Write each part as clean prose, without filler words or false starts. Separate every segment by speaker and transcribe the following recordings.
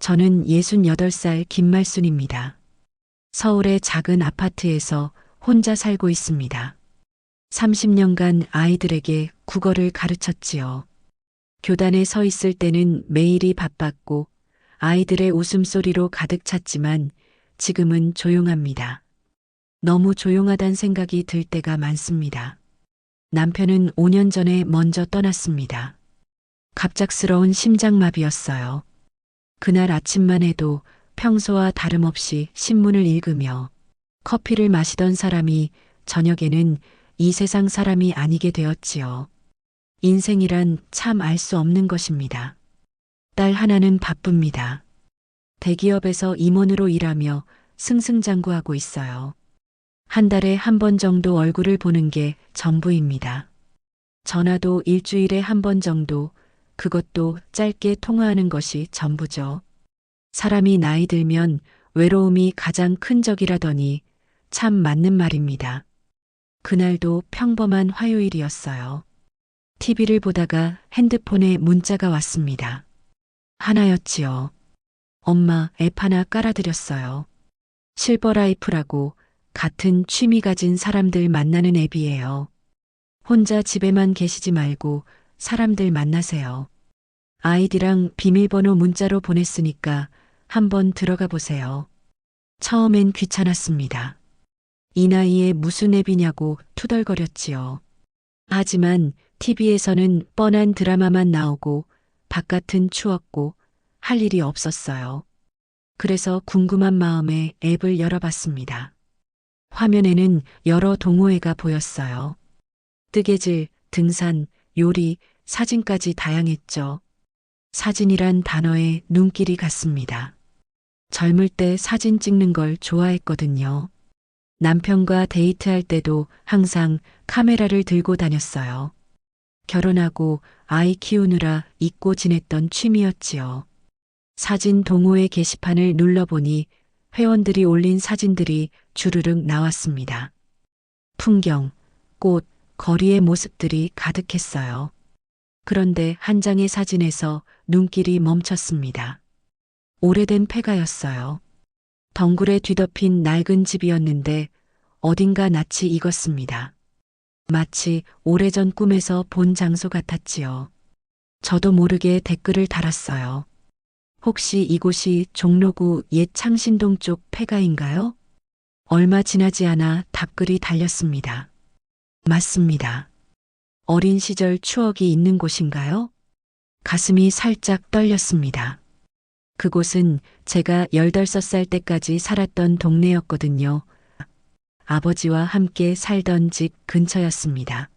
Speaker 1: 저는 68살 김말순입니다. 서울의 작은 아파트에서 혼자 살고 있습니다. 30년간 아이들에게 국어를 가르쳤지요. 교단에 서 있을 때는 매일이 바빴고 아이들의 웃음소리로 가득 찼지만 지금은 조용합니다. 너무 조용하단 생각이 들 때가 많습니다. 남편은 5년 전에 먼저 떠났습니다. 갑작스러운 심장마비였어요. 그날 아침만 해도 평소와 다름없이 신문을 읽으며 커피를 마시던 사람이 저녁에는 이 세상 사람이 아니게 되었지요. 인생이란 참 알 수 없는 것입니다. 딸 하나는 바쁩니다. 대기업에서 임원으로 일하며 승승장구하고 있어요. 한 달에 한 번 정도 얼굴을 보는 게 전부입니다. 전화도 일주일에 한 번 정도, 그것도 짧게 통화하는 것이 전부죠. 사람이 나이 들면 외로움이 가장 큰 적이라더니 참 맞는 말입니다. 그날도 평범한 화요일이었어요. TV를 보다가 핸드폰에 문자가 왔습니다. 하나였지요. 엄마 앱 하나 깔아드렸어요. 실버라이프라고 같은 취미 가진 사람들 만나는 앱이에요. 혼자 집에만 계시지 말고 사람들 만나세요. 아이디랑 비밀번호 문자로 보냈으니까 한번 들어가 보세요. 처음엔 귀찮았습니다. 이 나이에 무슨 앱이냐고 투덜거렸지요. 하지만 TV에서는 뻔한 드라마만 나오고 바깥은 추웠고 할 일이 없었어요. 그래서 궁금한 마음에 앱을 열어봤습니다. 화면에는 여러 동호회가 보였어요. 뜨개질, 등산, 요리, 사진까지 다양했죠. 사진이란 단어에 눈길이 갔습니다. 젊을 때 사진 찍는 걸 좋아했거든요. 남편과 데이트할 때도 항상 카메라를 들고 다녔어요. 결혼하고 아이 키우느라 잊고 지냈던 취미였지요. 사진 동호회 게시판을 눌러보니 회원들이 올린 사진들이 주르륵 나왔습니다. 풍경, 꽃, 거리의 모습들이 가득했어요. 그런데 한 장의 사진에서 눈길이 멈췄습니다. 오래된 폐가였어요. 덩굴에 뒤덮인 낡은 집이었는데 어딘가 낯이 익었습니다. 마치 오래전 꿈에서 본 장소 같았지요. 저도 모르게 댓글을 달았어요. 혹시 이곳이 종로구 옛 창신동 쪽 폐가인가요? 얼마 지나지 않아 답글이 달렸습니다. 맞습니다. 어린 시절 추억이 있는 곳인가요? 가슴이 살짝 떨렸습니다. 그곳은 제가 15살 때까지 살았던 동네였거든요. 아버지와 함께 살던 집 근처였습니다.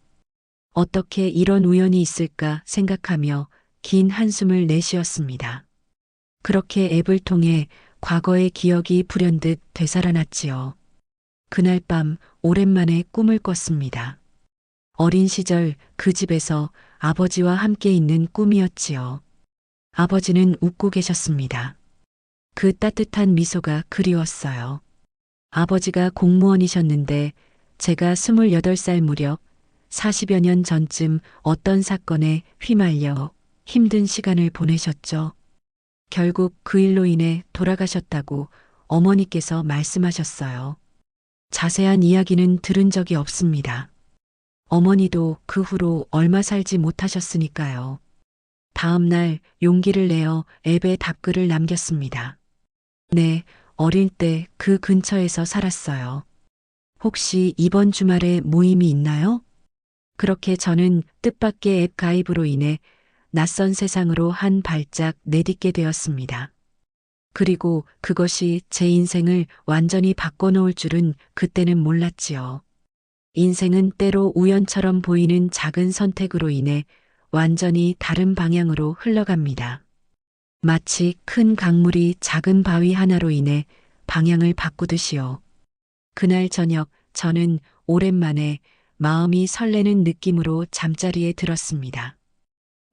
Speaker 1: 어떻게 이런 우연이 있을까 생각하며 긴 한숨을 내쉬었습니다. 그렇게 앱을 통해 과거의 기억이 불현듯 되살아났지요. 그날 밤 오랜만에 꿈을 꿨습니다. 어린 시절 그 집에서 아버지와 함께 있는 꿈이었지요. 아버지는 웃고 계셨습니다. 그 따뜻한 미소가 그리웠어요. 아버지가 공무원이셨는데 제가 28살 무렵 40여 년 전쯤 어떤 사건에 휘말려 힘든 시간을 보내셨죠. 결국 그 일로 인해 돌아가셨다고 어머니께서 말씀하셨어요. 자세한 이야기는 들은 적이 없습니다. 어머니도 그 후로 얼마 살지 못하셨으니까요. 다음 날 용기를 내어 앱에 답글을 남겼습니다. 네, 어릴 때 그 근처에서 살았어요. 혹시 이번 주말에 모임이 있나요? 그렇게 저는 뜻밖의 앱 가입으로 인해 낯선 세상으로 한 발짝 내딛게 되었습니다. 그리고 그것이 제 인생을 완전히 바꿔놓을 줄은 그때는 몰랐지요. 인생은 때로 우연처럼 보이는 작은 선택으로 인해 완전히 다른 방향으로 흘러갑니다. 마치 큰 강물이 작은 바위 하나로 인해 방향을 바꾸듯이요. 그날 저녁 저는 오랜만에 마음이 설레는 느낌으로 잠자리에 들었습니다.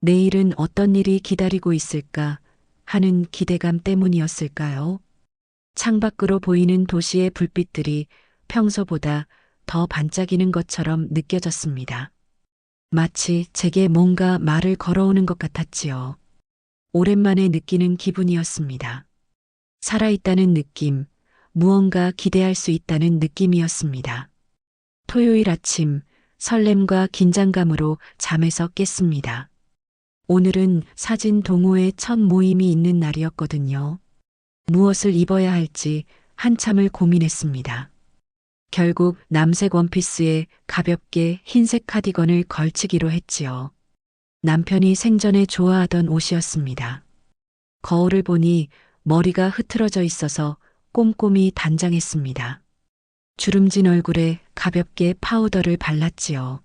Speaker 1: 내일은 어떤 일이 기다리고 있을까 하는 기대감 때문이었을까요? 창밖으로 보이는 도시의 불빛들이 평소보다 더 반짝이는 것처럼 느껴졌습니다. 마치 제게 뭔가 말을 걸어오는 것 같았지요. 오랜만에 느끼는 기분이었습니다. 살아있다는 느낌, 무언가 기대할 수 있다는 느낌이었습니다. 토요일 아침, 설렘과 긴장감으로 잠에서 깼습니다. 오늘은 사진 동호회 첫 모임이 있는 날이었거든요. 무엇을 입어야 할지 한참을 고민했습니다. 결국 남색 원피스에 가볍게 흰색 카디건을 걸치기로 했지요. 남편이 생전에 좋아하던 옷이었습니다. 거울을 보니 머리가 흐트러져 있어서 꼼꼼히 단장했습니다. 주름진 얼굴에 가볍게 파우더를 발랐지요.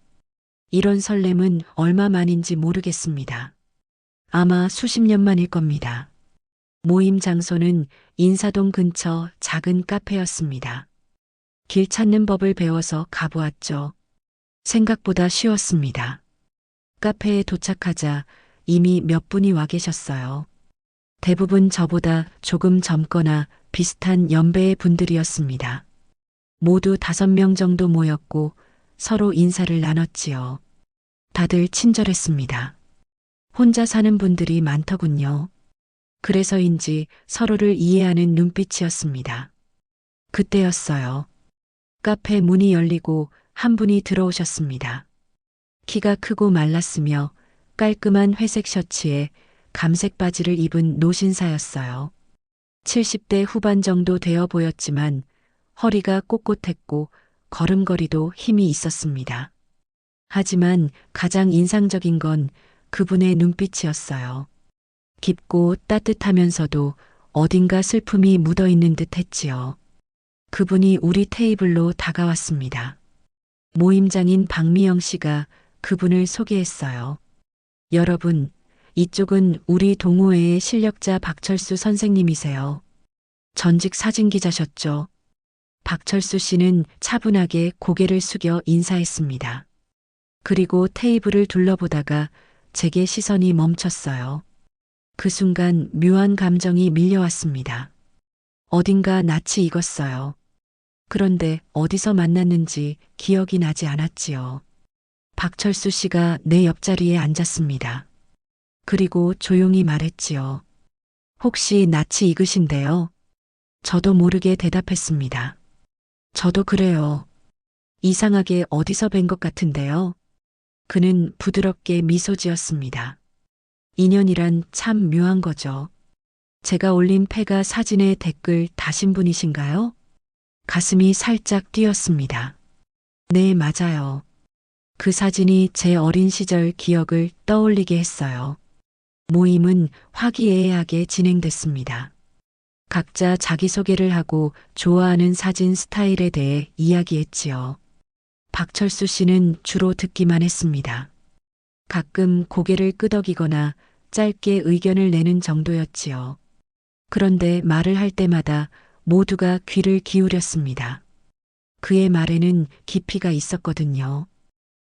Speaker 1: 이런 설렘은 얼마만인지 모르겠습니다. 아마 수십 년 만일 겁니다. 모임 장소는 인사동 근처 작은 카페였습니다. 길 찾는 법을 배워서 가보았죠. 생각보다 쉬웠습니다. 카페에 도착하자 이미 몇 분이 와 계셨어요. 대부분 저보다 조금 젊거나 비슷한 연배의 분들이었습니다. 모두 5명 정도 모였고 서로 인사를 나눴지요. 다들 친절했습니다. 혼자 사는 분들이 많더군요. 그래서인지 서로를 이해하는 눈빛이었습니다. 그때였어요. 카페 문이 열리고 한 분이 들어오셨습니다. 키가 크고 말랐으며 깔끔한 회색 셔츠에 감색 바지를 입은 노신사였어요. 70대 후반 정도 되어 보였지만 허리가 꼿꼿했고 걸음걸이도 힘이 있었습니다. 하지만 가장 인상적인 건 그분의 눈빛이었어요. 깊고 따뜻하면서도 어딘가 슬픔이 묻어 있는 듯 했지요. 그분이 우리 테이블로 다가왔습니다. 모임장인 박미영 씨가 그분을 소개했어요. 여러분, 이쪽은 우리 동호회의 실력자 박철수 선생님이세요. 전직 사진기자셨죠. 박철수 씨는 차분하게 고개를 숙여 인사했습니다. 그리고 테이블을 둘러보다가 제게 시선이 멈췄어요. 그 순간 묘한 감정이 밀려왔습니다. 어딘가 낯이 익었어요. 그런데 어디서 만났는지 기억이 나지 않았지요. 박철수 씨가 내 옆자리에 앉았습니다. 그리고 조용히 말했지요. 혹시 낯이 익으신데요? 저도 모르게 대답했습니다. 저도 그래요. 이상하게 어디서 뵌 것 같은데요. 그는 부드럽게 미소 지었습니다. 인연이란 참 묘한 거죠. 제가 올린 페가 사진에 댓글 다신 분이신가요? 가슴이 살짝 뛰었습니다. 네, 맞아요. 그 사진이 제 어린 시절 기억을 떠올리게 했어요. 모임은 화기애애하게 진행됐습니다. 각자 자기소개를 하고 좋아하는 사진 스타일에 대해 이야기했지요. 박철수 씨는 주로 듣기만 했습니다. 가끔 고개를 끄덕이거나 짧게 의견을 내는 정도였지요. 그런데 말을 할 때마다 모두가 귀를 기울였습니다. 그의 말에는 깊이가 있었거든요.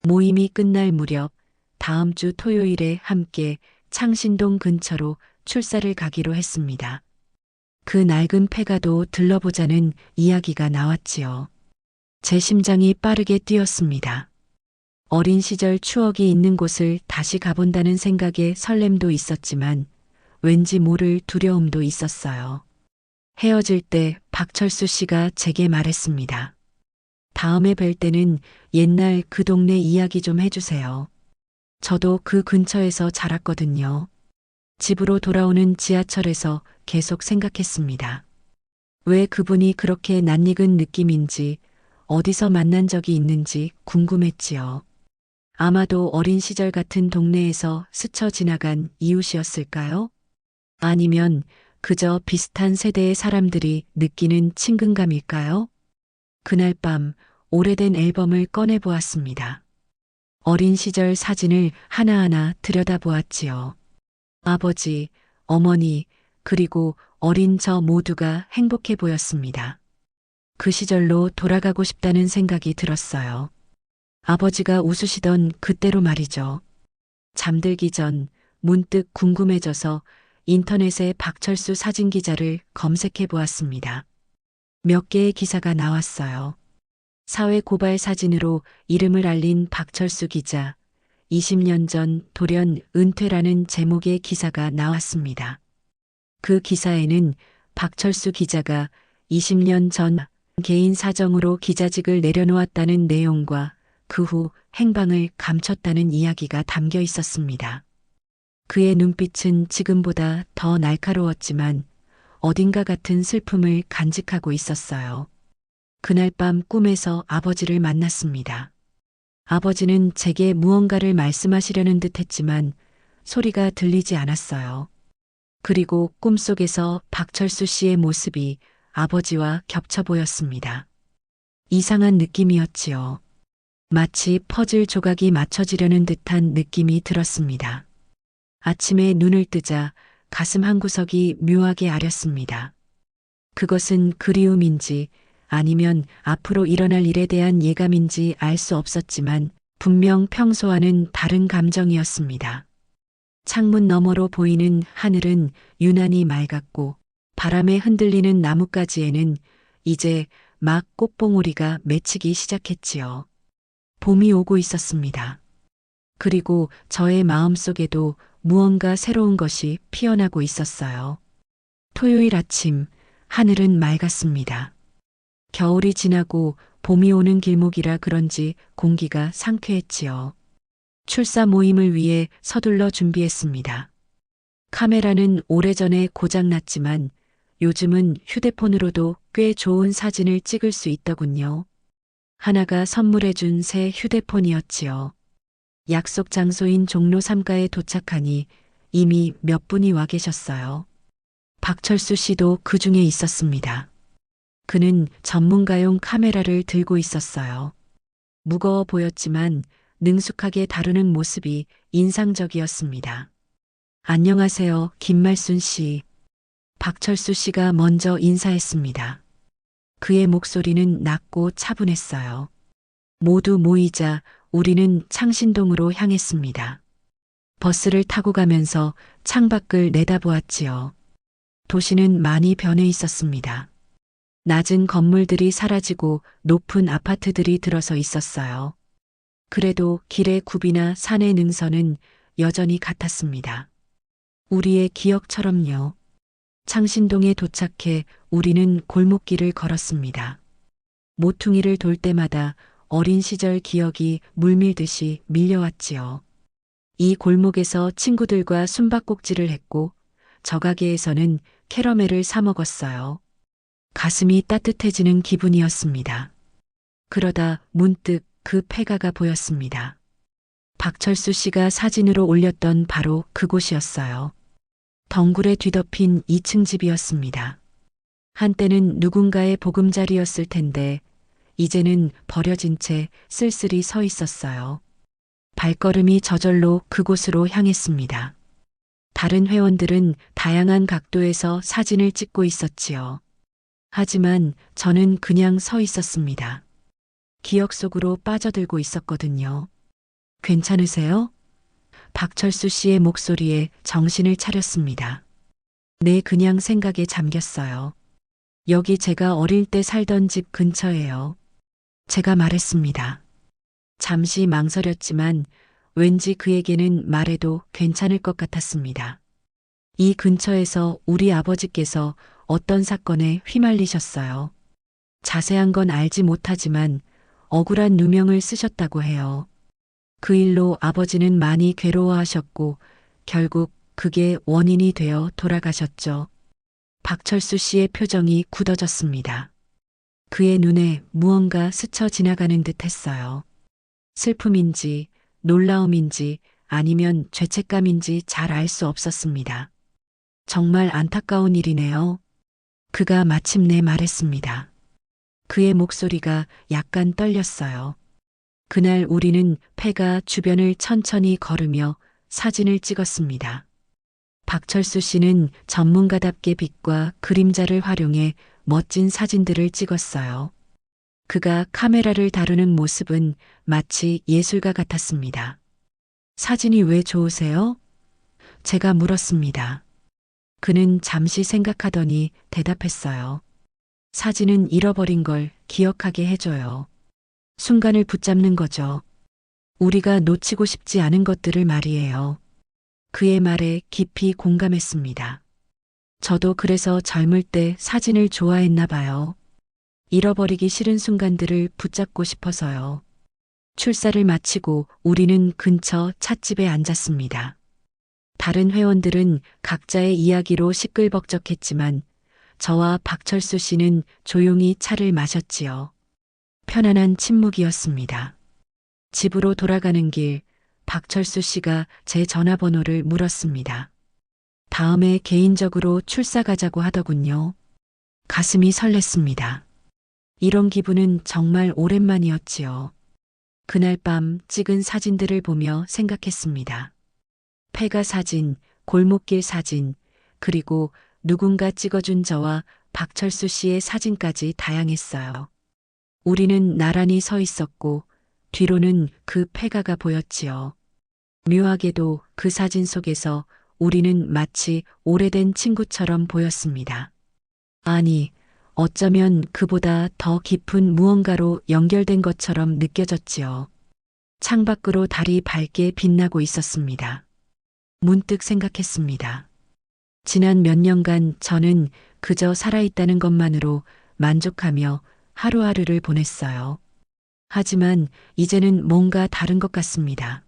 Speaker 1: 모임이 끝날 무렵 다음 주 토요일에 함께 창신동 근처로 출사를 가기로 했습니다. 그 낡은 폐가도 들러보자는 이야기가 나왔지요. 제 심장이 빠르게 뛰었습니다. 어린 시절 추억이 있는 곳을 다시 가본다는 생각에 설렘도 있었지만 왠지 모를 두려움도 있었어요. 헤어질 때 박철수 씨가 제게 말했습니다. 다음에 뵐 때는 옛날 그 동네 이야기 좀 해주세요. 저도 그 근처에서 자랐거든요. 집으로 돌아오는 지하철에서 계속 생각했습니다. 왜 그분이 그렇게 낯익은 느낌인지, 어디서 만난 적이 있는지 궁금했지요. 아마도 어린 시절 같은 동네에서 스쳐 지나간 이웃이었을까요? 아니면 그저 비슷한 세대의 사람들이 느끼는 친근감일까요? 그날 밤 오래된 앨범을 꺼내 보았습니다. 어린 시절 사진을 하나하나 들여다보았지요. 아버지, 어머니, 그리고 어린 저 모두가 행복해 보였습니다. 그 시절로 돌아가고 싶다는 생각이 들었어요. 아버지가 웃으시던 그때로 말이죠. 잠들기 전 문득 궁금해져서 인터넷에 박철수 사진 기자를 검색해 보았습니다. 몇 개의 기사가 나왔어요. 사회 고발 사진으로 이름을 알린 박철수 기자, 20년 전 돌연 은퇴라는 제목의 기사가 나왔습니다. 그 기사에는 박철수 기자가 20년 전 개인 사정으로 기자직을 내려놓았다는 내용과 그 후 행방을 감췄다는 이야기가 담겨 있었습니다. 그의 눈빛은 지금보다 더 날카로웠지만 어딘가 같은 슬픔을 간직하고 있었어요. 그날 밤 꿈에서 아버지를 만났습니다. 아버지는 제게 무언가를 말씀하시려는 듯 했지만 소리가 들리지 않았어요. 그리고 꿈속에서 박철수 씨의 모습이 아버지와 겹쳐 보였습니다. 이상한 느낌이었지요. 마치 퍼즐 조각이 맞춰지려는 듯한 느낌이 들었습니다. 아침에 눈을 뜨자 가슴 한구석이 묘하게 아렸습니다. 그것은 그리움인지 아니면 앞으로 일어날 일에 대한 예감인지 알 수 없었지만 분명 평소와는 다른 감정이었습니다. 창문 너머로 보이는 하늘은 유난히 맑았고 바람에 흔들리는 나뭇가지에는 이제 막 꽃봉오리가 맺히기 시작했지요. 봄이 오고 있었습니다. 그리고 저의 마음속에도 무언가 새로운 것이 피어나고 있었어요. 토요일 아침, 하늘은 맑았습니다. 겨울이 지나고 봄이 오는 길목이라 그런지 공기가 상쾌했지요. 출사 모임을 위해 서둘러 준비했습니다. 카메라는 오래전에 고장났지만 요즘은 휴대폰으로도 꽤 좋은 사진을 찍을 수 있더군요. 하나가 선물해준 새 휴대폰이었지요. 약속 장소인 종로 3가에 도착하니 이미 몇 분이 와 계셨어요. 박철수 씨도 그 중에 있었습니다. 그는 전문가용 카메라를 들고 있었어요. 무거워 보였지만 능숙하게 다루는 모습이 인상적이었습니다. 안녕하세요, 김말순 씨. 박철수 씨가 먼저 인사했습니다. 그의 목소리는 낮고 차분했어요. 모두 모이자 우리는 창신동으로 향했습니다. 버스를 타고 가면서 창밖을 내다보았지요. 도시는 많이 변해 있었습니다. 낮은 건물들이 사라지고 높은 아파트들이 들어서 있었어요. 그래도 길의 굽이나 산의 능선은 여전히 같았습니다. 우리의 기억처럼요. 창신동에 도착해 우리는 골목길을 걸었습니다. 모퉁이를 돌 때마다 어린 시절 기억이 물밀듯이 밀려왔지요. 이 골목에서 친구들과 숨바꼭질을 했고 저 가게에서는 캐러멜을 사 먹었어요. 가슴이 따뜻해지는 기분이었습니다. 그러다 문득 그 폐가가 보였습니다. 박철수 씨가 사진으로 올렸던 바로 그곳이었어요. 덩굴에 뒤덮인 2층 집이었습니다. 한때는 누군가의 보금자리였을 텐데 이제는 버려진 채 쓸쓸히 서 있었어요. 발걸음이 저절로 그곳으로 향했습니다. 다른 회원들은 다양한 각도에서 사진을 찍고 있었지요. 하지만 저는 그냥 서 있었습니다. 기억 속으로 빠져들고 있었거든요. 괜찮으세요? 박철수 씨의 목소리에 정신을 차렸습니다. 네, 그냥 생각에 잠겼어요. 여기 제가 어릴 때 살던 집 근처예요. 제가 말했습니다. 잠시 망설였지만 왠지 그에게는 말해도 괜찮을 것 같았습니다. 이 근처에서 우리 아버지께서 어떤 사건에 휘말리셨어요. 자세한 건 알지 못하지만 억울한 누명을 쓰셨다고 해요. 그 일로 아버지는 많이 괴로워하셨고 결국 그게 원인이 되어 돌아가셨죠. 박철수 씨의 표정이 굳어졌습니다. 그의 눈에 무언가 스쳐 지나가는 듯 했어요. 슬픔인지 놀라움인지 아니면 죄책감인지 잘 알 수 없었습니다. 정말 안타까운 일이네요. 그가 마침내 말했습니다. 그의 목소리가 약간 떨렸어요. 그날 우리는 폐가 주변을 천천히 걸으며 사진을 찍었습니다. 박철수 씨는 전문가답게 빛과 그림자를 활용해 멋진 사진들을 찍었어요. 그가 카메라를 다루는 모습은 마치 예술가 같았습니다. 사진이 왜 좋으세요? 제가 물었습니다. 그는 잠시 생각하더니 대답했어요. 사진은 잃어버린 걸 기억하게 해줘요. 순간을 붙잡는 거죠. 우리가 놓치고 싶지 않은 것들을 말이에요. 그의 말에 깊이 공감했습니다. 저도 그래서 젊을 때 사진을 좋아했나 봐요. 잃어버리기 싫은 순간들을 붙잡고 싶어서요. 출사를 마치고 우리는 근처 찻집에 앉았습니다. 다른 회원들은 각자의 이야기로 시끌벅적했지만 저와 박철수 씨는 조용히 차를 마셨지요. 편안한 침묵이었습니다. 집으로 돌아가는 길, 박철수 씨가 제 전화번호를 물었습니다. 다음에 개인적으로 출사 가자고 하더군요. 가슴이 설렜습니다. 이런 기분은 정말 오랜만이었지요. 그날 밤 찍은 사진들을 보며 생각했습니다. 폐가 사진, 골목길 사진, 그리고 누군가 찍어준 저와 박철수 씨의 사진까지 다양했어요. 우리는 나란히 서 있었고 뒤로는 그 폐가가 보였지요. 묘하게도 그 사진 속에서 우리는 마치 오래된 친구처럼 보였습니다. 아니, 어쩌면 그보다 더 깊은 무언가로 연결된 것처럼 느껴졌지요. 창밖으로 달이 밝게 빛나고 있었습니다. 문득 생각했습니다. 지난 몇 년간 저는 그저 살아있다는 것만으로 만족하며 하루하루를 보냈어요. 하지만 이제는 뭔가 다른 것 같습니다.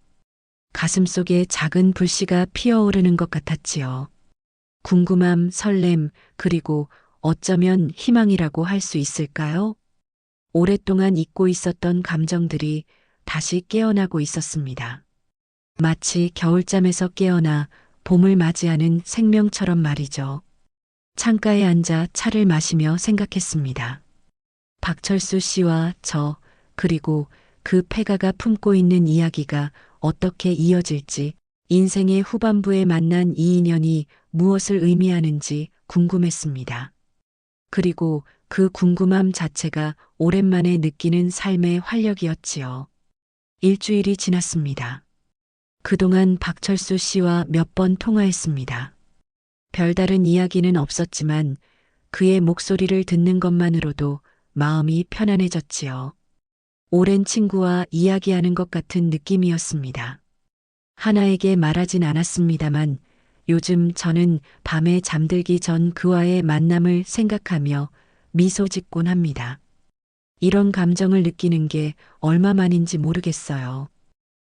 Speaker 1: 가슴속에 작은 불씨가 피어오르는 것 같았지요. 궁금함, 설렘, 그리고 어쩌면 희망이라고 할 수 있을까요? 오랫동안 잊고 있었던 감정들이 다시 깨어나고 있었습니다. 마치 겨울잠에서 깨어나 봄을 맞이하는 생명처럼 말이죠. 창가에 앉아 차를 마시며 생각했습니다. 박철수 씨와 저, 그리고 그 폐가가 품고 있는 이야기가 어떻게 이어질지, 인생의 후반부에 만난 이 인연이 무엇을 의미하는지 궁금했습니다. 그리고 그 궁금함 자체가 오랜만에 느끼는 삶의 활력이었지요. 일주일이 지났습니다. 그동안 박철수 씨와 몇 번 통화했습니다. 별다른 이야기는 없었지만 그의 목소리를 듣는 것만으로도 마음이 편안해졌지요. 오랜 친구와 이야기하는 것 같은 느낌이었습니다. 하나에게 말하진 않았습니다만 요즘 저는 밤에 잠들기 전 그와의 만남을 생각하며 미소 짓곤 합니다. 이런 감정을 느끼는 게 얼마만인지 모르겠어요.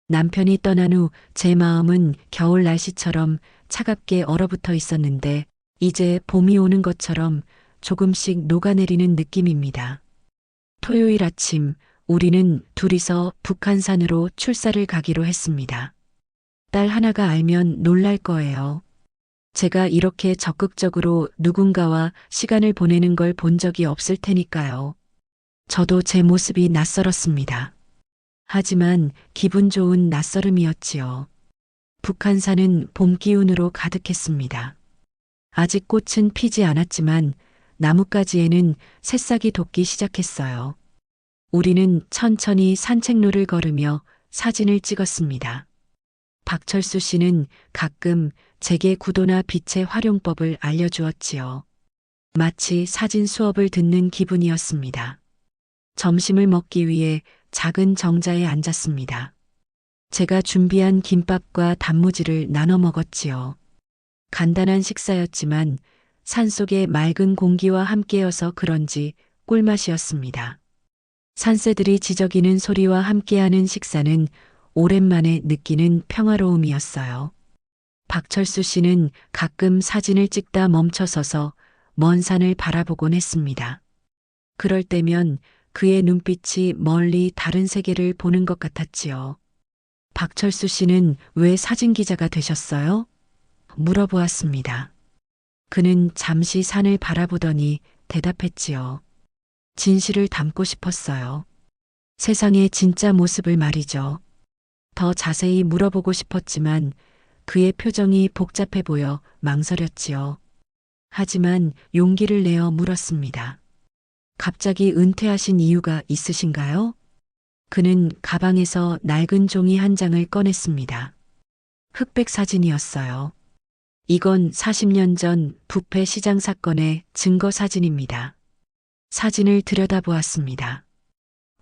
Speaker 1: 남편이 떠난 후 제 마음은 겨울 날씨처럼 차갑게 얼어붙어 있었는데 이제 봄이 오는 것처럼 조금씩 녹아내리는 느낌입니다. 토요일 아침 우리는 둘이서 북한산으로 출사를 가기로 했습니다. 딸 하나가 알면 놀랄 거예요. 제가 이렇게 적극적으로 누군가와 시간을 보내는 걸 본 적이 없을 테니까요. 저도 제 모습이 낯설었습니다. 하지만 기분 좋은 낯설음이었지요. 북한산은 봄 기운으로 가득했습니다. 아직 꽃은 피지 않았지만 나뭇가지에는 새싹이 돋기 시작했어요. 우리는 천천히 산책로를 걸으며 사진을 찍었습니다. 박철수 씨는 가끔 제게 구도나 빛의 활용법을 알려주었지요. 마치 사진 수업을 듣는 기분이었습니다. 점심을 먹기 위해 작은 정자에 앉았습니다. 제가 준비한 김밥과 단무지를 나눠 먹었지요. 간단한 식사였지만 산속의 맑은 공기와 함께여서 그런지 꿀맛이었습니다. 산새들이 지저귀는 소리와 함께하는 식사는 오랜만에 느끼는 평화로움이었어요. 박철수 씨는 가끔 사진을 찍다 멈춰서서 먼 산을 바라보곤 했습니다. 그럴 때면 그의 눈빛이 멀리 다른 세계를 보는 것 같았지요. 박철수 씨는 왜 사진기자가 되셨어요? 물어보았습니다. 그는 잠시 산을 바라보더니 대답했지요. 진실을 담고 싶었어요. 세상의 진짜 모습을 말이죠. 더 자세히 물어보고 싶었지만 그의 표정이 복잡해 보여 망설였지요. 하지만 용기를 내어 물었습니다. 갑자기 은퇴하신 이유가 있으신가요? 그는 가방에서 낡은 종이 한 장을 꺼냈습니다. 흑백 사진이었어요. 이건 40년 전 부패 시장 사건의 증거 사진입니다. 사진을 들여다보았습니다.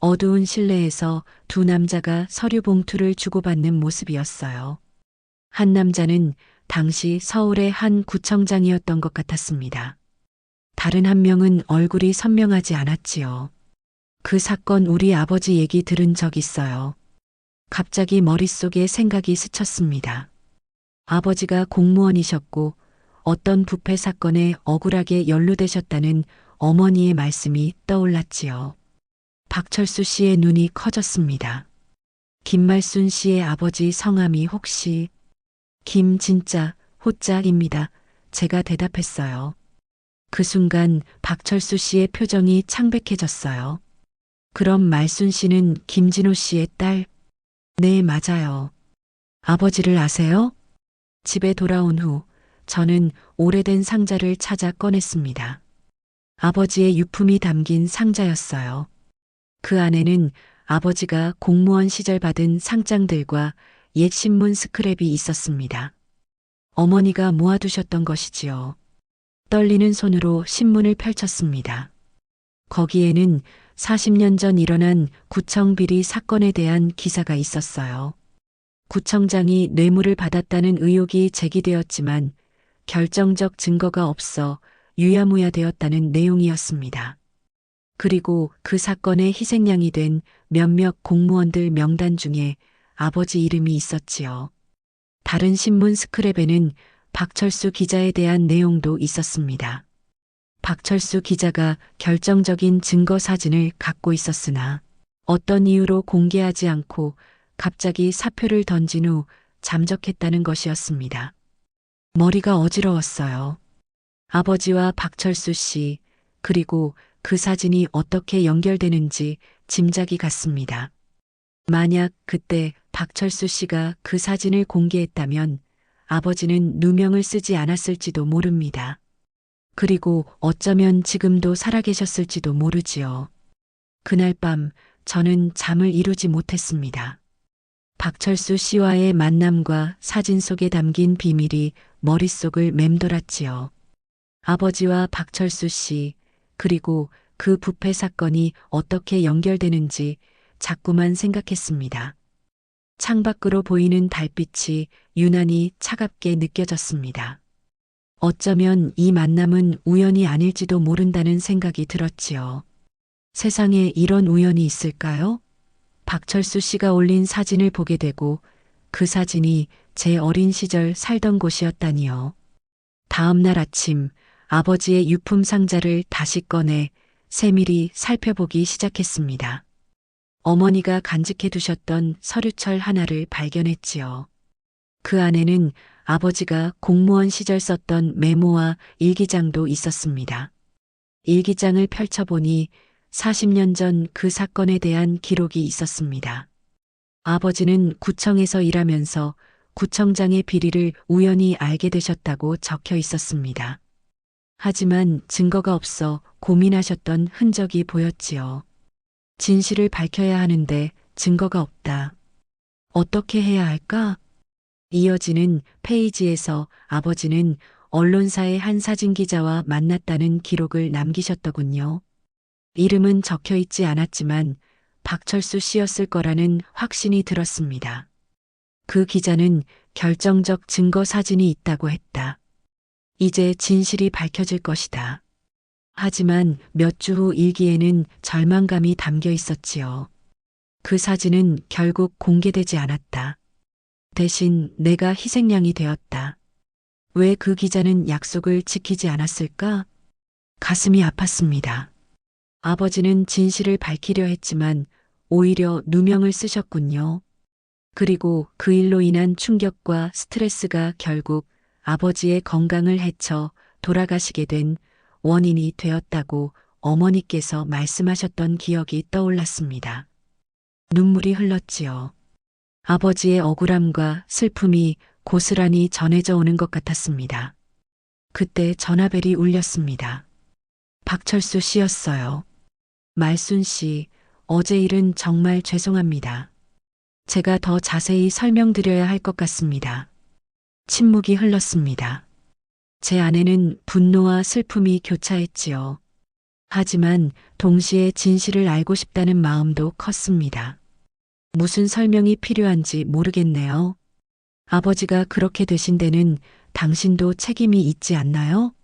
Speaker 1: 어두운 실내에서 두 남자가 서류 봉투를 주고받는 모습이었어요. 한 남자는 당시 서울의 한 구청장이었던 것 같았습니다. 다른 한 명은 얼굴이 선명하지 않았지요. 그 사건 우리 아버지 얘기 들은 적 있어요. 갑자기 머릿속에 생각이 스쳤습니다. 아버지가 공무원이셨고 어떤 부패 사건에 억울하게 연루되셨다는 어머니의 말씀이 떠올랐지요. 박철수 씨의 눈이 커졌습니다. 김말순 씨의 아버지 성함이 혹시 김진짜 호짜입니다. 제가 대답했어요. 그 순간 박철수 씨의 표정이 창백해졌어요. 그럼 말순 씨는 김진호 씨의 딸? 네, 맞아요. 아버지를 아세요? 집에 돌아온 후 저는 오래된 상자를 찾아 꺼냈습니다. 아버지의 유품이 담긴 상자였어요. 그 안에는 아버지가 공무원 시절 받은 상장들과 옛 신문 스크랩이 있었습니다. 어머니가 모아두셨던 것이지요. 떨리는 손으로 신문을 펼쳤습니다. 거기에는 40년 전 일어난 구청 비리 사건에 대한 기사가 있었어요. 구청장이 뇌물을 받았다는 의혹이 제기되었지만 결정적 증거가 없어 유야무야 되었다는 내용이었습니다. 그리고 그 사건의 희생양이 된 몇몇 공무원들 명단 중에 아버지 이름이 있었지요. 다른 신문 스크랩에는 박철수 기자에 대한 내용도 있었습니다. 박철수 기자가 결정적인 증거 사진을 갖고 있었으나 어떤 이유로 공개하지 않고 갑자기 사표를 던진 후 잠적했다는 것이었습니다. 머리가 어지러웠어요. 아버지와 박철수 씨, 그리고 그 사진이 어떻게 연결되는지 짐작이 갔습니다. 만약 그때 박철수 씨가 그 사진을 공개했다면 아버지는 누명을 쓰지 않았을지도 모릅니다. 그리고 어쩌면 지금도 살아계셨을지도 모르지요. 그날 밤 저는 잠을 이루지 못했습니다. 박철수 씨와의 만남과 사진 속에 담긴 비밀이 머릿속을 맴돌았지요. 아버지와 박철수 씨, 그리고 그 부패 사건이 어떻게 연결되는지 자꾸만 생각했습니다. 창밖으로 보이는 달빛이 유난히 차갑게 느껴졌습니다. 어쩌면 이 만남은 우연이 아닐지도 모른다는 생각이 들었지요. 세상에 이런 우연이 있을까요? 박철수 씨가 올린 사진을 보게 되고 그 사진이 제 어린 시절 살던 곳이었다니요. 다음 날 아침 아버지의 유품 상자를 다시 꺼내 세밀히 살펴보기 시작했습니다. 어머니가 간직해 두셨던 서류철 하나를 발견했지요. 그 안에는 아버지가 공무원 시절 썼던 메모와 일기장도 있었습니다. 일기장을 펼쳐보니 40년 전 그 사건에 대한 기록이 있었습니다. 아버지는 구청에서 일하면서 구청장의 비리를 우연히 알게 되셨다고 적혀 있었습니다. 하지만 증거가 없어 고민하셨던 흔적이 보였지요. 진실을 밝혀야 하는데 증거가 없다. 어떻게 해야 할까? 이어지는 페이지에서 아버지는 언론사의 한 사진기자와 만났다는 기록을 남기셨더군요. 이름은 적혀 있지 않았지만 박철수 씨였을 거라는 확신이 들었습니다. 그 기자는 결정적 증거 사진이 있다고 했다. 이제 진실이 밝혀질 것이다. 하지만 몇 주 후 일기에는 절망감이 담겨 있었지요. 그 사진은 결국 공개되지 않았다. 대신 내가 희생양이 되었다. 왜 그 기자는 약속을 지키지 않았을까? 가슴이 아팠습니다. 아버지는 진실을 밝히려 했지만 오히려 누명을 쓰셨군요. 그리고 그 일로 인한 충격과 스트레스가 결국 아버지의 건강을 해쳐 돌아가시게 된 원인이 되었다고 어머니께서 말씀하셨던 기억이 떠올랐습니다. 눈물이 흘렀지요. 아버지의 억울함과 슬픔이 고스란히 전해져 오는 것 같았습니다. 그때 전화벨이 울렸습니다. 박철수 씨였어요. 말순 씨, 어제 일은 정말 죄송합니다. 제가 더 자세히 설명드려야 할 것 같습니다. 침묵이 흘렀습니다. 제 안에는 분노와 슬픔이 교차했지요. 하지만 동시에 진실을 알고 싶다는 마음도 컸습니다. 무슨 설명이 필요한지 모르겠네요. 아버지가 그렇게 되신 데는 당신도 책임이 있지 않나요?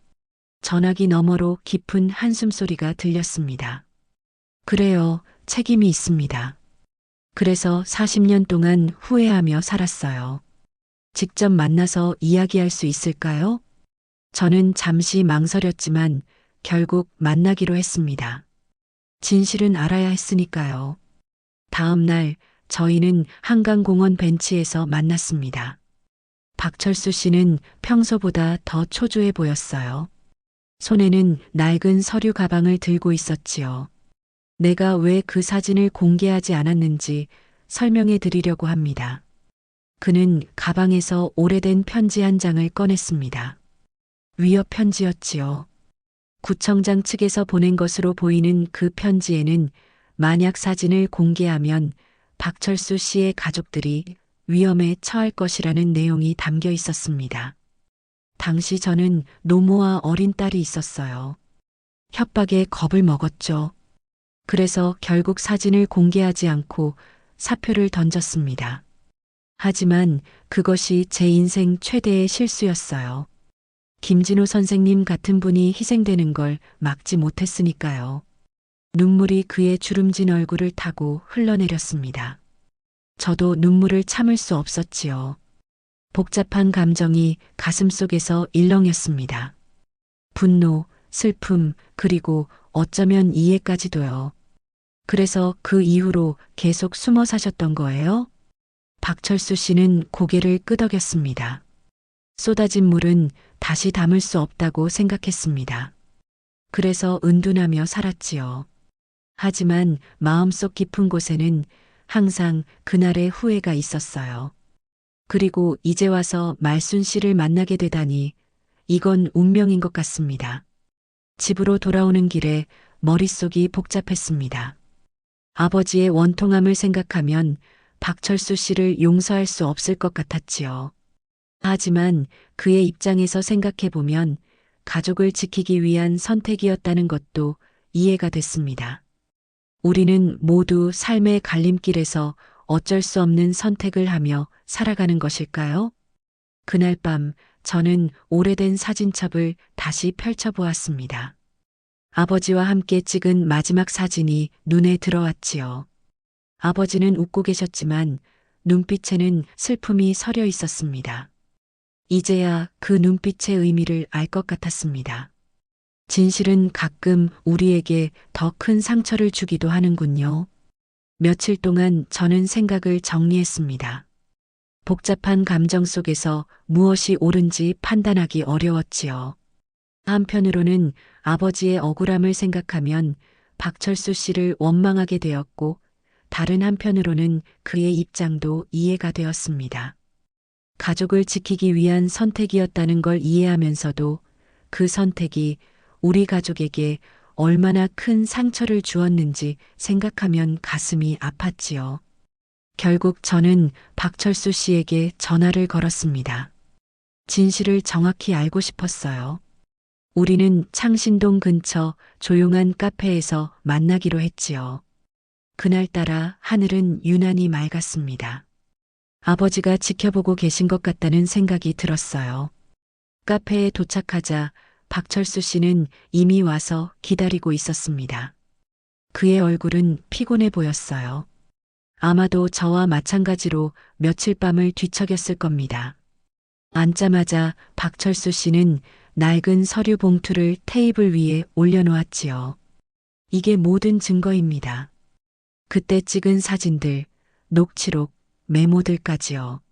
Speaker 1: 전화기 너머로 깊은 한숨소리가 들렸습니다. 그래요, 책임이 있습니다. 그래서 40년 동안 후회하며 살았어요. 직접 만나서 이야기할 수 있을까요? 저는 잠시 망설였지만 결국 만나기로 했습니다. 진실은 알아야 했으니까요. 다음 날 저희는 한강공원 벤치에서 만났습니다. 박철수 씨는 평소보다 더 초조해 보였어요. 손에는 낡은 서류 가방을 들고 있었지요. 내가 왜 그 사진을 공개하지 않았는지 설명해 드리려고 합니다. 그는 가방에서 오래된 편지 한 장을 꺼냈습니다. 위협 편지였지요. 구청장 측에서 보낸 것으로 보이는 그 편지에는 만약 사진을 공개하면 박철수 씨의 가족들이 위험에 처할 것이라는 내용이 담겨 있었습니다. 당시 저는 노모와 어린 딸이 있었어요. 협박에 겁을 먹었죠. 그래서 결국 사진을 공개하지 않고 사표를 던졌습니다. 하지만 그것이 제 인생 최대의 실수였어요. 김진호 선생님 같은 분이 희생되는 걸 막지 못했으니까요. 눈물이 그의 주름진 얼굴을 타고 흘러내렸습니다. 저도 눈물을 참을 수 없었지요. 복잡한 감정이 가슴속에서 일렁였습니다. 분노, 슬픔, 그리고 어쩌면 이해까지도요. 그래서 그 이후로 계속 숨어 사셨던 거예요? 박철수 씨는 고개를 끄덕였습니다. 쏟아진 물은 다시 담을 수 없다고 생각했습니다. 그래서 은둔하며 살았지요. 하지만 마음속 깊은 곳에는 항상 그날의 후회가 있었어요. 그리고 이제 와서 말순 씨를 만나게 되다니 이건 운명인 것 같습니다. 집으로 돌아오는 길에 머릿속이 복잡했습니다. 아버지의 원통함을 생각하면 박철수 씨를 용서할 수 없을 것 같았지요. 하지만 그의 입장에서 생각해보면 가족을 지키기 위한 선택이었다는 것도 이해가 됐습니다. 우리는 모두 삶의 갈림길에서 어쩔 수 없는 선택을 하며 살아가는 것일까요? 그날 밤 저는 오래된 사진첩을 다시 펼쳐보았습니다. 아버지와 함께 찍은 마지막 사진이 눈에 들어왔지요. 아버지는 웃고 계셨지만 눈빛에는 슬픔이 서려 있었습니다. 이제야 그 눈빛의 의미를 알 것 같았습니다. 진실은 가끔 우리에게 더 큰 상처를 주기도 하는군요. 며칠 동안 저는 생각을 정리했습니다. 복잡한 감정 속에서 무엇이 옳은지 판단하기 어려웠지요. 한편으로는 아버지의 억울함을 생각하면 박철수 씨를 원망하게 되었고, 다른 한편으로는 그의 입장도 이해가 되었습니다. 가족을 지키기 위한 선택이었다는 걸 이해하면서도 그 선택이 우리 가족에게 얼마나 큰 상처를 주었는지 생각하면 가슴이 아팠지요. 결국 저는 박철수 씨에게 전화를 걸었습니다. 진실을 정확히 알고 싶었어요. 우리는 창신동 근처 조용한 카페에서 만나기로 했지요. 그날따라 하늘은 유난히 맑았습니다. 아버지가 지켜보고 계신 것 같다는 생각이 들었어요. 카페에 도착하자 박철수 씨는 이미 와서 기다리고 있었습니다. 그의 얼굴은 피곤해 보였어요. 아마도 저와 마찬가지로 며칠 밤을 뒤척였을 겁니다. 앉자마자 박철수 씨는 낡은 서류 봉투를 테이블 위에 올려놓았지요. 이게 모든 증거입니다. 그때 찍은 사진들, 녹취록, 메모들까지요.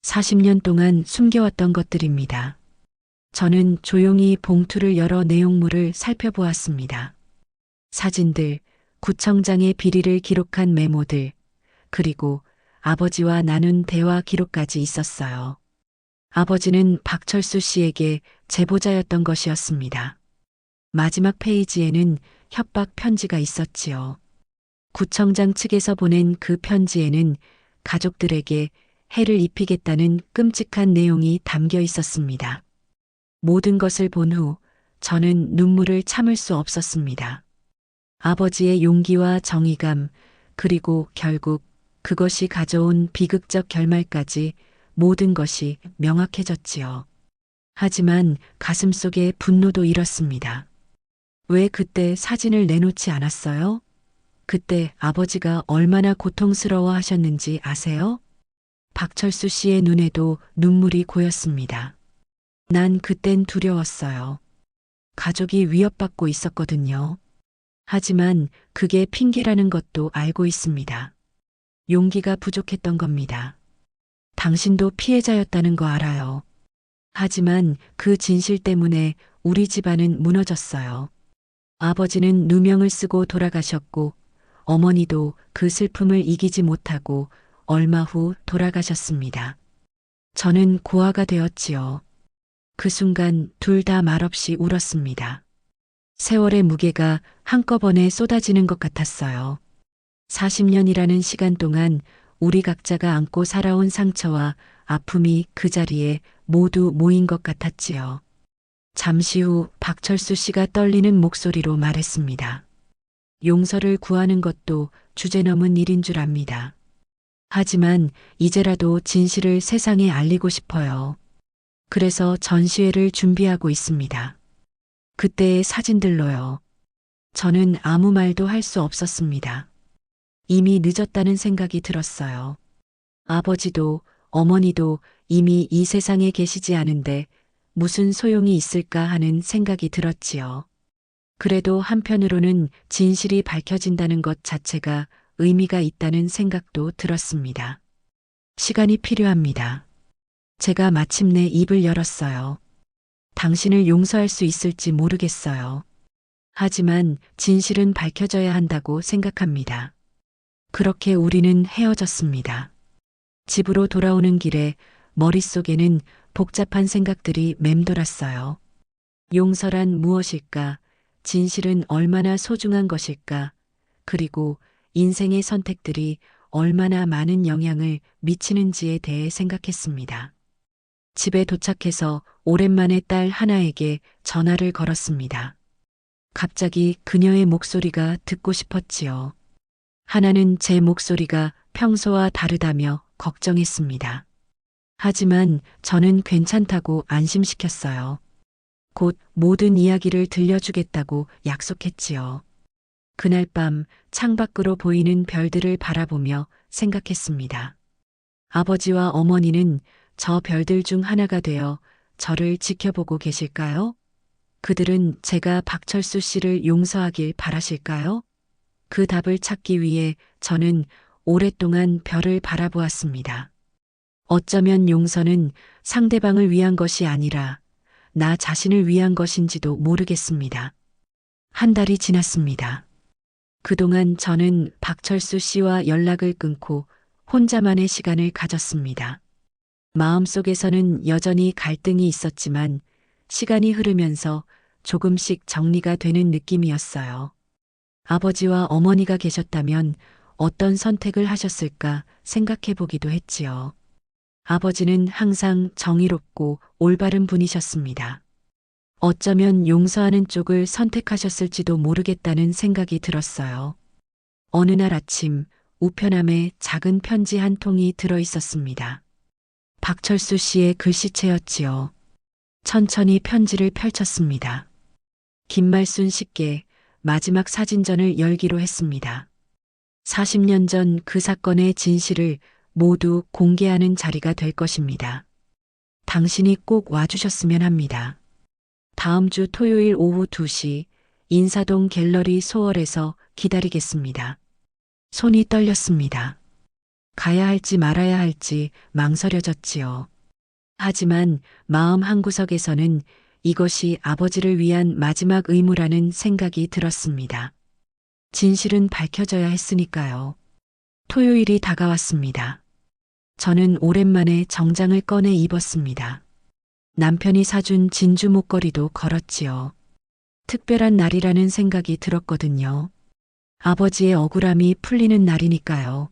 Speaker 1: 40년 동안 숨겨왔던 것들입니다. 저는 조용히 봉투를 열어 내용물을 살펴보았습니다. 사진들, 구청장의 비리를 기록한 메모들, 그리고 아버지와 나눈 대화 기록까지 있었어요. 아버지는 박철수 씨에게 제보자였던 것이었습니다. 마지막 페이지에는 협박 편지가 있었지요. 구청장 측에서 보낸 그 편지에는 가족들에게 해를 입히겠다는 끔찍한 내용이 담겨 있었습니다. 모든 것을 본 후 저는 눈물을 참을 수 없었습니다. 아버지의 용기와 정의감, 그리고 결국 그것이 가져온 비극적 결말까지 모든 것이 명확해졌지요. 하지만 가슴속에 분노도 일었습니다. 왜 그때 사진을 내놓지 않았어요? 그때 아버지가 얼마나 고통스러워 하셨는지 아세요? 박철수 씨의 눈에도 눈물이 고였습니다. 난 그땐 두려웠어요. 가족이 위협받고 있었거든요. 하지만 그게 핑계라는 것도 알고 있습니다. 용기가 부족했던 겁니다. 당신도 피해자였다는 거 알아요. 하지만 그 진실 때문에 우리 집안은 무너졌어요. 아버지는 누명을 쓰고 돌아가셨고 어머니도 그 슬픔을 이기지 못하고 얼마 후 돌아가셨습니다. 저는 고아가 되었지요. 그 순간 둘 다 말없이 울었습니다. 세월의 무게가 한꺼번에 쏟아지는 것 같았어요. 40년이라는 시간 동안 우리 각자가 안고 살아온 상처와 아픔이 그 자리에 모두 모인 것 같았지요. 잠시 후 박철수 씨가 떨리는 목소리로 말했습니다. 용서를 구하는 것도 주제넘은 일인 줄 압니다. 하지만 이제라도 진실을 세상에 알리고 싶어요. 그래서 전시회를 준비하고 있습니다. 그때의 사진들로요. 저는 아무 말도 할 수 없었습니다. 이미 늦었다는 생각이 들었어요. 아버지도 어머니도 이미 이 세상에 계시지 않은데 무슨 소용이 있을까 하는 생각이 들었지요. 그래도 한편으로는 진실이 밝혀진다는 것 자체가 의미가 있다는 생각도 들었습니다. 시간이 필요합니다. 제가 마침내 입을 열었어요. 당신을 용서할 수 있을지 모르겠어요. 하지만 진실은 밝혀져야 한다고 생각합니다. 그렇게 우리는 헤어졌습니다. 집으로 돌아오는 길에 머릿속에는 복잡한 생각들이 맴돌았어요. 용서란 무엇일까? 진실은 얼마나 소중한 것일까? 그리고 인생의 선택들이 얼마나 많은 영향을 미치는지에 대해 생각했습니다. 집에 도착해서 오랜만에 딸 하나에게 전화를 걸었습니다. 갑자기 그녀의 목소리가 듣고 싶었지요. 하나는 제 목소리가 평소와 다르다며 걱정했습니다. 하지만 저는 괜찮다고 안심시켰어요. 곧 모든 이야기를 들려주겠다고 약속했지요. 그날 밤 창밖으로 보이는 별들을 바라보며 생각했습니다. 아버지와 어머니는 저 별들 중 하나가 되어 저를 지켜보고 계실까요? 그들은 제가 박철수 씨를 용서하길 바라실까요? 그 답을 찾기 위해 저는 오랫동안 별을 바라보았습니다. 어쩌면 용서는 상대방을 위한 것이 아니라 나 자신을 위한 것인지도 모르겠습니다. 한 달이 지났습니다. 그동안 저는 박철수 씨와 연락을 끊고 혼자만의 시간을 가졌습니다. 마음속에서는 여전히 갈등이 있었지만 시간이 흐르면서 조금씩 정리가 되는 느낌이었어요. 아버지와 어머니가 계셨다면 어떤 선택을 하셨을까 생각해 보기도 했지요. 아버지는 항상 정의롭고 올바른 분이셨습니다. 어쩌면 용서하는 쪽을 선택하셨을지도 모르겠다는 생각이 들었어요. 어느 날 아침 우편함에 작은 편지 한 통이 들어 있었습니다. 박철수 씨의 글씨체였지요. 천천히 편지를 펼쳤습니다. 김말순 씨께 마지막 사진전을 열기로 했습니다. 40년 전 그 사건의 진실을 모두 공개하는 자리가 될 것입니다. 당신이 꼭 와주셨으면 합니다. 다음 주 토요일 오후 2시 인사동 갤러리 소월에서 기다리겠습니다. 손이 떨렸습니다. 가야 할지 말아야 할지 망설여졌지요. 하지만 마음 한구석에서는 이것이 아버지를 위한 마지막 의무라는 생각이 들었습니다. 진실은 밝혀져야 했으니까요. 토요일이 다가왔습니다. 저는 오랜만에 정장을 꺼내 입었습니다. 남편이 사준 진주 목걸이도 걸었지요. 특별한 날이라는 생각이 들었거든요. 아버지의 억울함이 풀리는 날이니까요.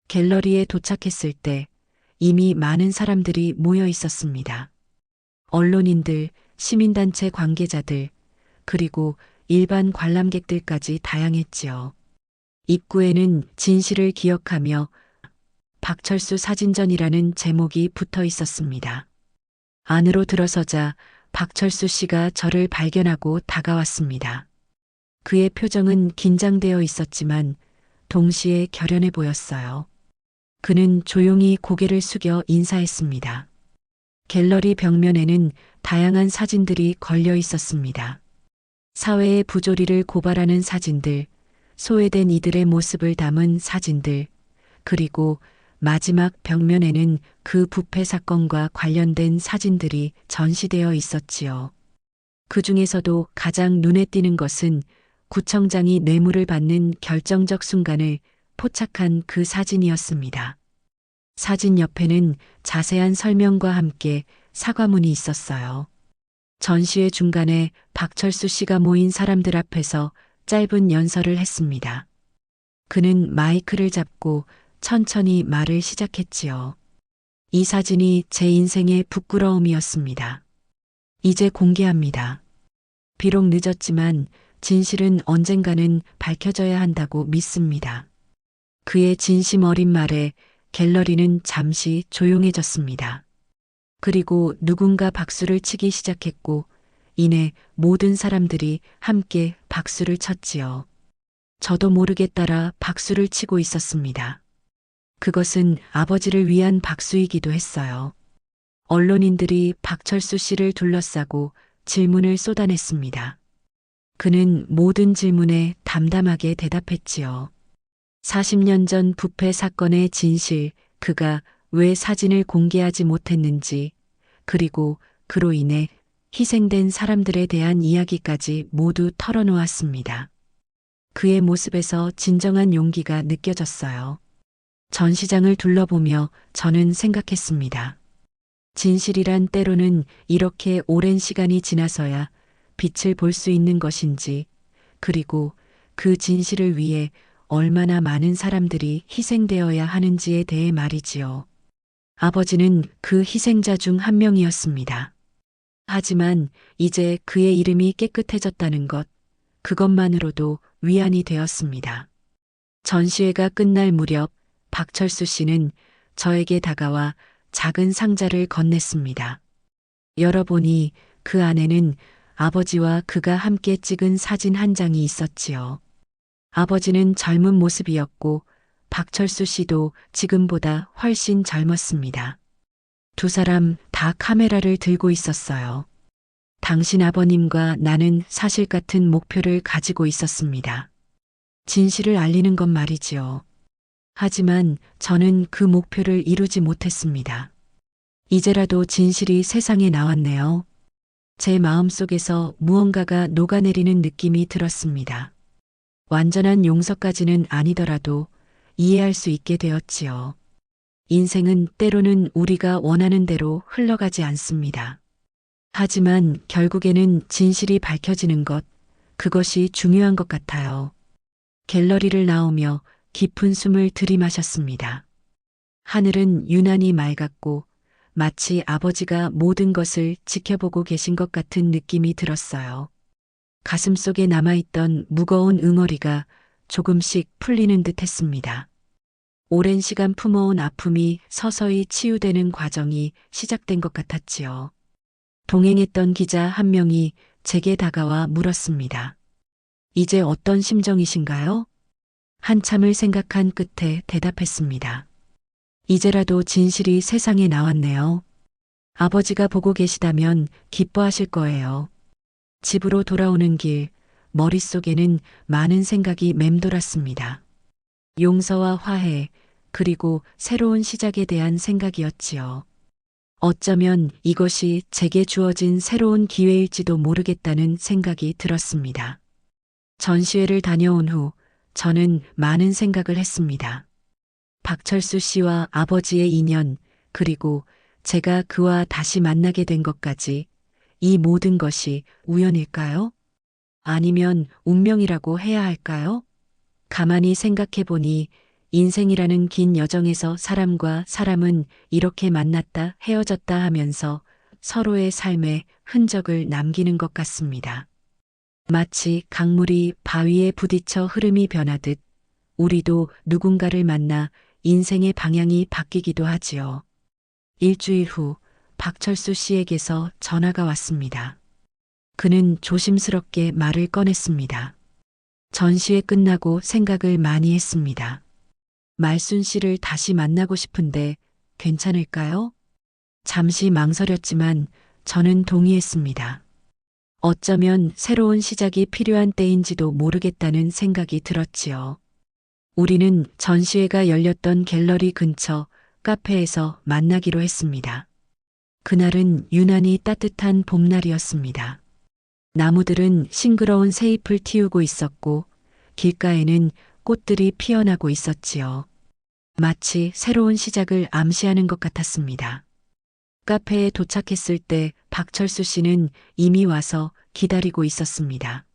Speaker 1: 갤러리에 도착했을 때 이미 많은 사람들이 모여 있었습니다. 언론인들, 시민단체 관계자들, 그리고 일반 관람객들까지 다양했지요. 입구에는 진실을 기억하며 박철수 사진전이라는 제목이 붙어 있었습니다. 안으로 들어서자 박철수 씨가 저를 발견하고 다가왔습니다. 그의 표정은 긴장되어 있었지만 동시에 결연해 보였어요. 그는 조용히 고개를 숙여 인사했습니다. 갤러리 벽면에는 다양한 사진들이 걸려 있었습니다. 사회의 부조리를 고발하는 사진들, 소외된 이들의 모습을 담은 사진들, 그리고 마지막 벽면에는 그 부패 사건과 관련된 사진들이 전시되어 있었지요. 그 중에서도 가장 눈에 띄는 것은 구청장이 뇌물을 받는 결정적 순간을 포착한 그 사진이었습니다. 사진 옆에는 자세한 설명과 함께 사과문이 있었어요. 전시회 중간에 박철수 씨가 모인 사람들 앞에서 짧은 연설을 했습니다. 그는 마이크를 잡고 천천히 말을 시작했지요. 이 사진이 제 인생의 부끄러움이었습니다. 이제 공개합니다. 비록 늦었지만 진실은 언젠가는 밝혀져야 한다고 믿습니다. 그의 진심 어린 말에 갤러리는 잠시 조용해졌습니다. 그리고 누군가 박수를 치기 시작했고 이내 모든 사람들이 함께 박수를 쳤지요. 저도 모르게 따라 박수를 치고 있었습니다. 그것은 아버지를 위한 박수이기도 했어요. 언론인들이 박철수 씨를 둘러싸고 질문을 쏟아냈습니다. 그는 모든 질문에 담담하게 대답했지요. 40년 전 부패 사건의 진실, 그가 왜 사진을 공개하지 못했는지, 그리고 그로 인해 희생된 사람들에 대한 이야기까지 모두 털어놓았습니다. 그의 모습에서 진정한 용기가 느껴졌어요. 전시장을 둘러보며 저는 생각했습니다. 진실이란 때로는 이렇게 오랜 시간이 지나서야 빛을 볼 수 있는 것인지, 그리고 그 진실을 위해 얼마나 많은 사람들이 희생되어야 하는지에 대해 말이지요. 아버지는 그 희생자 중 한 명이었습니다. 하지만 이제 그의 이름이 깨끗해졌다는 것, 그것만으로도 위안이 되었습니다. 전시회가 끝날 무렵 박철수 씨는 저에게 다가와 작은 상자를 건넸습니다. 열어보니 그 안에는 아버지와 그가 함께 찍은 사진 한 장이 있었지요. 아버지는 젊은 모습이었고 박철수 씨도 지금보다 훨씬 젊었습니다. 두 사람 다 카메라를 들고 있었어요. 당신 아버님과 나는 사실 같은 목표를 가지고 있었습니다. 진실을 알리는 것 말이지요. 하지만 저는 그 목표를 이루지 못했습니다. 이제라도 진실이 세상에 나왔네요. 제 마음속에서 무언가가 녹아내리는 느낌이 들었습니다. 완전한 용서까지는 아니더라도 이해할 수 있게 되었지요. 인생은 때로는 우리가 원하는 대로 흘러가지 않습니다. 하지만 결국에는 진실이 밝혀지는 것, 그것이 중요한 것 같아요. 갤러리를 나오며 깊은 숨을 들이마셨습니다. 하늘은 유난히 맑았고 마치 아버지가 모든 것을 지켜보고 계신 것 같은 느낌이 들었어요. 가슴속에 남아있던 무거운 응어리가 조금씩 풀리는 듯 했습니다. 오랜 시간 품어온 아픔이 서서히 치유되는 과정이 시작된 것 같았지요. 동행했던 기자 한 명이 제게 다가와 물었습니다. 이제 어떤 심정이신가요? 한참을 생각한 끝에 대답했습니다. 이제라도 진실이 세상에 나왔네요. 아버지가 보고 계시다면 기뻐하실 거예요. 집으로 돌아오는 길, 머릿속에는 많은 생각이 맴돌았습니다. 용서와 화해, 그리고 새로운 시작에 대한 생각이었지요. 어쩌면 이것이 제게 주어진 새로운 기회일지도 모르겠다는 생각이 들었습니다. 전시회를 다녀온 후 저는 많은 생각을 했습니다. 박철수 씨와 아버지의 인연, 그리고 제가 그와 다시 만나게 된 것까지, 이 모든 것이 우연일까요? 아니면 운명이라고 해야 할까요? 가만히 생각해 보니 인생이라는 긴 여정에서 사람과 사람은 이렇게 만났다 헤어졌다 하면서 서로의 삶에 흔적을 남기는 것 같습니다. 마치 강물이 바위에 부딪혀 흐름이 변하듯 우리도 누군가를 만나 인생의 방향이 바뀌기도 하지요. 일주일 후 박철수 씨에게서 전화가 왔습니다. 그는 조심스럽게 말을 꺼냈습니다. 전시회 끝나고 생각을 많이 했습니다. 말순 씨를 다시 만나고 싶은데 괜찮을까요? 잠시 망설였지만 저는 동의했습니다. 어쩌면 새로운 시작이 필요한 때인지도 모르겠다는 생각이 들었지요. 우리는 전시회가 열렸던 갤러리 근처 카페에서 만나기로 했습니다. 그날은 유난히 따뜻한 봄날이었습니다. 나무들은 싱그러운 새잎을 틔우고 있었고 길가에는 꽃들이 피어나고 있었지요. 마치 새로운 시작을 암시하는 것 같았습니다. 카페에 도착했을 때 박철수 씨는 이미 와서 기다리고 있었습니다.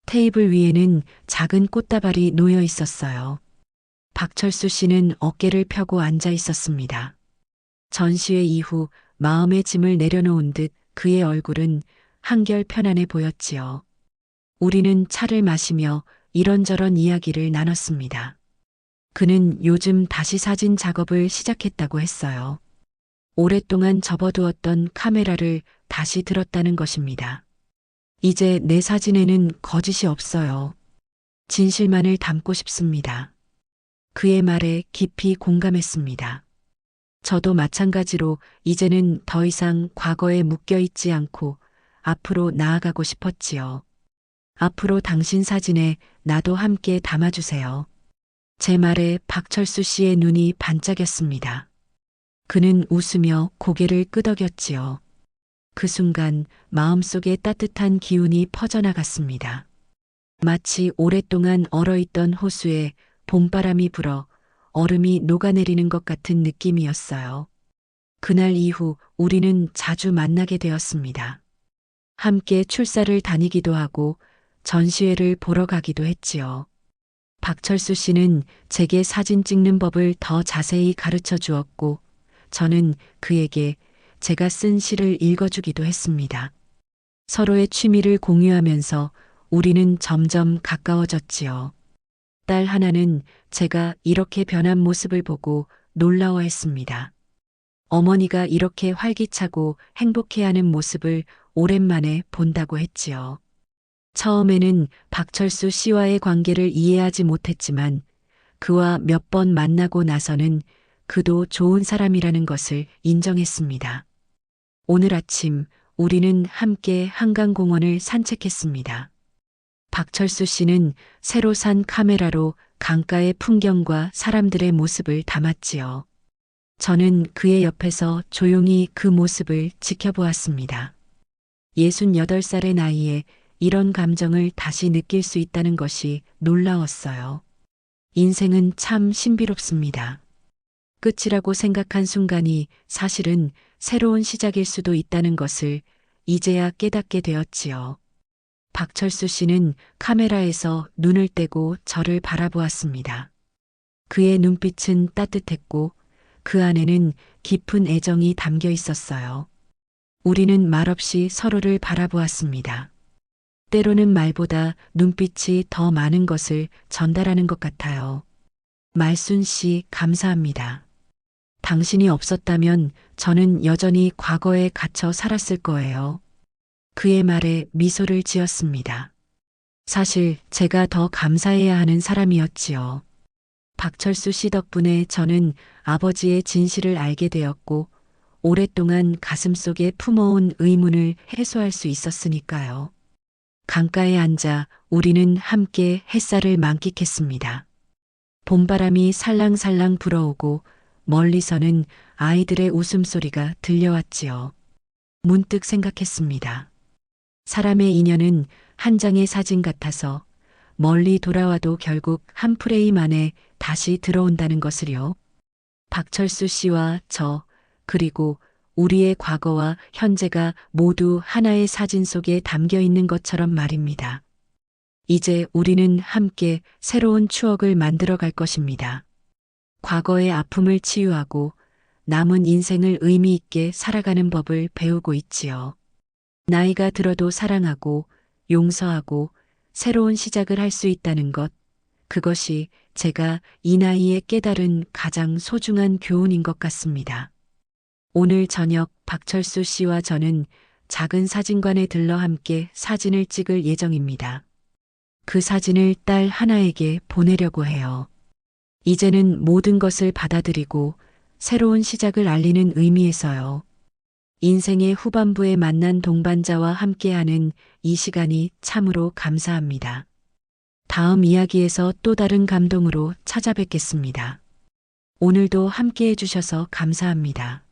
Speaker 1: 테이블 위에는 작은 꽃다발이 놓여 있었어요. 박철수 씨는 어깨를 펴고 앉아 있었습니다. 전시회 이후 마음의 짐을 내려놓은 듯 그의 얼굴은 한결 편안해 보였지요. 우리는 차를 마시며 이런저런 이야기를 나눴습니다. 그는 요즘 다시 사진 작업을 시작했다고 했어요. 오랫동안 접어두었던 카메라를 다시 들었다는 것입니다. 이제 내 사진에는 거짓이 없어요. 진실만을 담고 싶습니다. 그의 말에 깊이 공감했습니다. 저도 마찬가지로 이제는 더 이상 과거에 묶여 있지 않고 앞으로 나아가고 싶었지요. 앞으로 당신 사진에 나도 함께 담아주세요. 제 말에 박철수 씨의 눈이 반짝였습니다. 그는 웃으며 고개를 끄덕였지요. 그 순간 마음속에 따뜻한 기운이 퍼져나갔습니다. 마치 오랫동안 얼어있던 호수에 봄바람이 불어 얼음이 녹아내리는 것 같은 느낌이었어요. 그날 이후 우리는 자주 만나게 되었습니다. 함께 출사를 다니기도 하고 전시회를 보러 가기도 했지요. 박철수 씨는 제게 사진 찍는 법을 더 자세히 가르쳐 주었고 저는 그에게 제가 쓴 시를 읽어주기도 했습니다. 서로의 취미를 공유하면서 우리는 점점 가까워졌지요. 딸 하나는 제가 이렇게 변한 모습을 보고 놀라워했습니다. 어머니가 이렇게 활기차고 행복해하는 모습을 오랜만에 본다고 했지요. 처음에는 박철수 씨와의 관계를 이해하지 못했지만 그와 몇 번 만나고 나서는 그도 좋은 사람이라는 것을 인정했습니다. 오늘 아침 우리는 함께 한강공원을 산책했습니다. 박철수 씨는 새로 산 카메라로 강가의 풍경과 사람들의 모습을 담았지요. 저는 그의 옆에서 조용히 그 모습을 지켜보았습니다. 68살의 나이에 이런 감정을 다시 느낄 수 있다는 것이 놀라웠어요. 인생은 참 신비롭습니다. 끝이라고 생각한 순간이 사실은 새로운 시작일 수도 있다는 것을 이제야 깨닫게 되었지요. 박철수 씨는 카메라에서 눈을 떼고 저를 바라보았습니다. 그의 눈빛은 따뜻했고 그 안에는 깊은 애정이 담겨 있었어요. 우리는 말없이 서로를 바라보았습니다. 때로는 말보다 눈빛이 더 많은 것을 전달하는 것 같아요. 말순 씨, 감사합니다. 당신이 없었다면 저는 여전히 과거에 갇혀 살았을 거예요. 그의 말에 미소를 지었습니다. 사실 제가 더 감사해야 하는 사람이었지요. 박철수 씨 덕분에 저는 아버지의 진실을 알게 되었고 오랫동안 가슴속에 품어온 의문을 해소할 수 있었으니까요. 강가에 앉아 우리는 함께 햇살을 만끽했습니다. 봄바람이 살랑살랑 불어오고 멀리서는 아이들의 웃음소리가 들려왔지요. 문득 생각했습니다. 사람의 인연은 한 장의 사진 같아서 멀리 돌아와도 결국 한 프레임 안에 다시 들어온다는 것을요. 박철수 씨와 저, 그리고 우리의 과거와 현재가 모두 하나의 사진 속에 담겨 있는 것처럼 말입니다. 이제 우리는 함께 새로운 추억을 만들어 갈 것입니다. 과거의 아픔을 치유하고 남은 인생을 의미 있게 살아가는 법을 배우고 있지요. 나이가 들어도 사랑하고 용서하고 새로운 시작을 할 수 있다는 것, 그것이 제가 이 나이에 깨달은 가장 소중한 교훈인 것 같습니다. 오늘 저녁 박철수 씨와 저는 작은 사진관에 들러 함께 사진을 찍을 예정입니다. 그 사진을 딸 하나에게 보내려고 해요. 이제는 모든 것을 받아들이고 새로운 시작을 알리는 의미에서요. 인생의 후반부에 만난 동반자와 함께하는 이 시간이 참으로 감사합니다. 다음 이야기에서 또 다른 감동으로 찾아뵙겠습니다. 오늘도 함께 해주셔서 감사합니다.